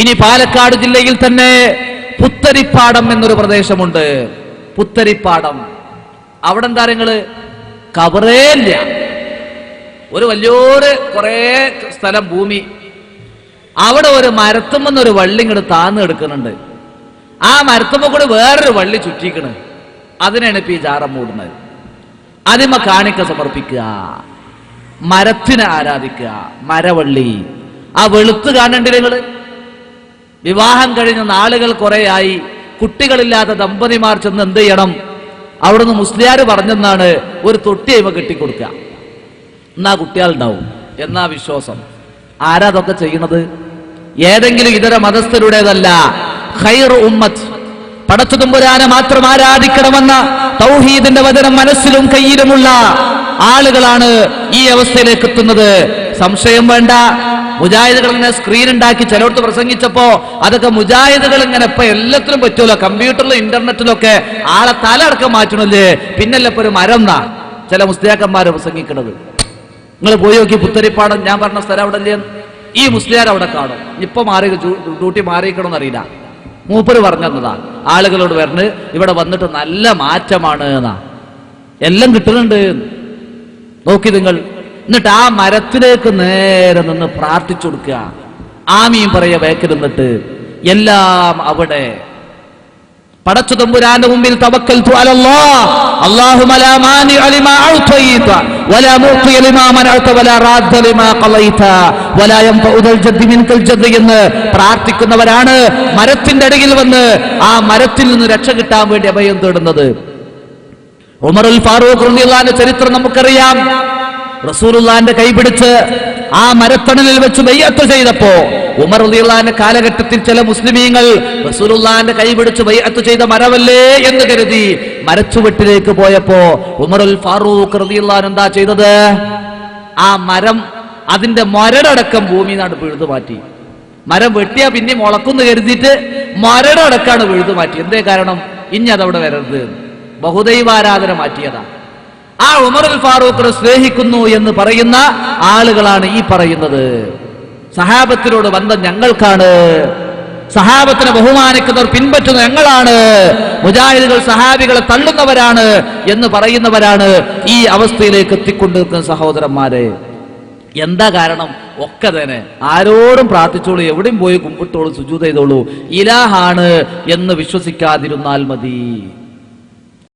ഇനി പാലക്കാട് ജില്ലയിൽ തന്നെ പുത്തരിപ്പാടം എന്നൊരു പ്രദേശമുണ്ട്. പുത്തരിപ്പാടം അവിടെ എന്താ നിങ്ങള് കബറേ ഇല്ല. ഒരു വലിയൊരു കുറെ സ്ഥലം ഭൂമി, അവിടെ ഒരു മരത്തുമെന്നൊരു വള്ളി ഇങ്ങോട്ട് താന്ന് എടുക്കുന്നുണ്ട്. ആ മരത്തുമ്പോ കൂടെ വേറൊരു വള്ളി ചുറ്റിക്കണ്. അതിനാണ് ഇപ്പൊ ഈ ജാറം മൂടുന്നത്. അതിമ കാണിക്ക സമർപ്പിക്കുക, മരത്തിനെ ആരാധിക്കുക, മരവള്ളി. ആ വെളുത്ത് കാണണ്ടേ നിങ്ങള്? വിവാഹം കഴിഞ്ഞ നാളുകൾ കുറെയായി കുട്ടികളില്ലാത്ത ദമ്പതിമാർ ചെന്ന് എന്ത് ചെയ്യണം? അവിടുന്ന് മുസ്ലിയാര് പറഞ്ഞെന്നാണ് ഒരു തൊട്ടി അയിമ കെട്ടിക്കൊടുക്കുക. എന്നാ കുട്ടികളുണ്ടാവും എന്നാ വിശ്വാസം. ആരാ അതൊക്കെ ചെയ്യണത്? ഏതെങ്കിലും ഇതര മതസ്ഥരുടേതല്ല. ഖൈർ ഉമ്മത്ത്, പടച്ചുതമ്പുരാനെ മാത്രം ആരാധിക്കണമെന്ന തൗഹീദിന്റെ വചനം മനസ്സിലും കയ്യിലുമുള്ള ആളുകളാണ് ഈ അവസ്ഥയിലേക്ക് എത്തുന്നത്. സംശയം വേണ്ട. മുജാഹിദുകൾ ഇങ്ങനെ സ്ക്രീൻ ഉണ്ടാക്കി ചിലടത്ത് പ്രസംഗിച്ചപ്പോ അതൊക്കെ മുജാഹിദുകൾ ഇങ്ങനെ ഇപ്പൊ എല്ലാത്തിലും പറ്റുമല്ലോ, കമ്പ്യൂട്ടറിലും ഇന്റർനെറ്റിലൊക്കെ ആളെ തല അടക്കം മാറ്റണല്ലേ. പിന്നല്ല ഇപ്പൊ ഒരു മരം എന്നാ ചില മുസ്ലിയാക്കന്മാര് പ്രസംഗിക്കണത്. നിങ്ങൾ പോയി നോക്കി പുത്തരിപ്പാടം, ഞാൻ പറഞ്ഞ സ്ഥലം അവിടെ അല്ലേ? ഈ മുസ്ലിയാർ അവിടെ കാണും. ഇപ്പൊ മാറി ഡ്യൂട്ടി മാറിയിക്കണമെന്ന് അറിയില്ല. മൂപ്പര് പറഞ്ഞതാ ആളുകളോട് പറഞ്ഞ് ഇവിടെ വന്നിട്ട് നല്ല മാറ്റമാണ് എന്നാ, എല്ലാം കിട്ടുന്നുണ്ട്. നോക്കി നിങ്ങൾ. എന്നിട്ട് ആ മരത്തിലേക്ക് നേരെ നിന്ന് പ്രാർത്ഥിച്ചു കൊടുക്കുക, ആമീൻ പറയുക വേക്കിൽ നിന്നിട്ട്. എല്ലാം അവിടെ പടച്ചു തമ്പുരാന്റെ മുമ്പിൽ തവക്കൽതു അലല്ലാഹ്, അല്ലാഹുമ്മ ലാ മാനിഅ ലിമാ അഅ്തൈത വലാ മുഅ്തിയ ലിമാ മനഅത വലാ റാദ്ദ ലിമാ ഖളൈത വലാ യൻഫഉ ദൽ ജദ്ദി മിൻകൽ ജദ്ദ് എന്ന് പ്രാർത്ഥിക്കുന്നവരാണ് മരത്തിന്റെ അടിയിൽ വന്ന് ആ മരത്തിൽ നിന്ന് രക്ഷ കിട്ടാൻ വേണ്ടി അഭയം തേടുന്നത്. ഉമറുൽ ഫാറൂഖ് റളിയല്ലാഹു അൻഹു ചരിത്രം നമുക്കറിയാം. റസൂലുള്ളാഹിന്റെ കൈപിടിച്ച് ആ മരത്തണലിൽ വെച്ച് ബൈഅത്ത് ചെയ്തപ്പോ ഉമർ റളിയല്ലാഹുവിന്റെ കാലഘട്ടത്തിൽ ചില മുസ്ലിമീങ്ങൾ റസൂലുള്ളാഹിന്റെ കൈപിടിച്ച് ബൈഅത്ത് ചെയ്ത മരമല്ലേ എന്ന് കരുതി മരച്ചുവട്ടിലേക്ക് പോയപ്പോ ഉമറുൽ ഫാറൂഖ് റളിയല്ലാഹു എന്താ ചെയ്തത്? ആ മരം അതിന്റെ മരടക്കം ഭൂമി നാട് പിഴുതു മാറ്റി. മരം വെട്ടിയാ പിന്നെ മുളക്കുന്നു കരുതിയിട്ട് മരടക്കാണ് പിഴുതു മാറ്റി. എന്തേ കാരണം? ഇനി അതവിടെ വരരുത്, ബഹുദൈവാരാധന മാറ്റിയതാ. ആ ഉമറുൽ ഫാറൂഖിനെ സ്നേഹിക്കുന്നു എന്ന് പറയുന്ന ആളുകളാണ് ഈ പറയുന്നത്. സഹാബത്തിനോട് ബന്ധം ഞങ്ങൾക്കാണ്, സഹാബത്തിനെ ബഹുമാനിക്കുന്നവർ പിൻപറ്റുന്ന ഞങ്ങളാണ്, മുജാഹിദുകൾ സഹാബികളെ തള്ളുന്നവരാണ് എന്ന് പറയുന്നവരാണ് ഈ അവസ്ഥയിലേക്ക് എത്തിക്കൊണ്ടിരിക്കുന്ന സഹോദരന്മാരെ. എന്താ കാരണം? ഒക്കെ തന്നെ ആരോടും പ്രാർത്ഥിച്ചോളൂ, എവിടെയും പോയി കുമ്പിട്ടോളൂ, സുജൂദ് ചെയ്തോളൂ, ഇലാഹാണ് എന്ന് വിശ്വസിക്കാതിരുന്നാൽ മതി.